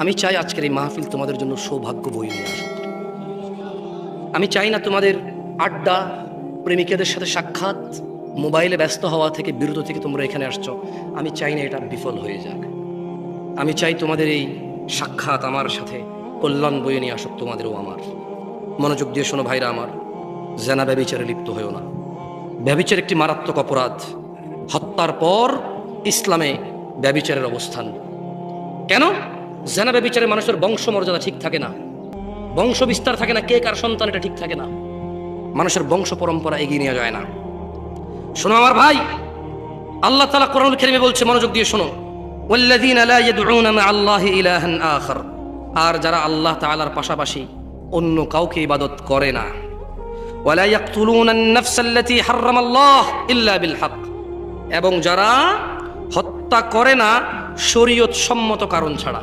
আমি চাই আজকের এই মাহফিল তোমাদের জন্য সৌভাগ্য বই নিয়ে আসুক। আমি চাই না তোমাদের আড্ডা, প্রেমিকাদের সাথে সাক্ষাৎ, মোবাইলে ব্যস্ত হওয়া থেকে বিরত থেকে তোমরা এখানে আসছো, আমি চাই না এটা বিফল হয়ে যাক। আমি চাই তোমাদের এই সাক্ষাৎ আমার সাথে কল্যাণ বয়ে নিয়ে আসুক তোমাদেরও আমার। মনোযোগ দিয়ে শোনো ভাইরা আমার, জেনা ব্যভিচারে লিপ্ত হয়েও না। ব্যভিচার একটি মারাত্মক অপরাধ। হত্যার পর ইসলামে ব্যভিচারের অবস্থান। কেন? জেনা ব্যভিচারে মানুষের বংশমর্যাদা ঠিক থাকে না, বংশ বিস্তার থাকে না, কে কার সন্তান এটা ঠিক থাকে না, মানুষের বংশ পরম্পরা এগিয়ে নেওয়া যায় না। শোনো আমার ভাই, আল্লাহ তাআলা কোরআনুল কারীমে বলছে, মনোযোগ দিয়ে শোনো, ওয়াল্লাযীনা লা ইয়াদউনা মা আল্লাহি ইলাহান আখার, আর যারা আল্লাহ তাআলার পাশাপাশি অন্য কাউকে ইবাদত করে না, ওয়ালা ইয়াকতুলুনা আন-নাফসাল্লাতী হারামাল্লাহ ইল্লা বিল হক, এবং যারা হত্যা করে না শরীয়ত সম্মত কারণ ছাড়া।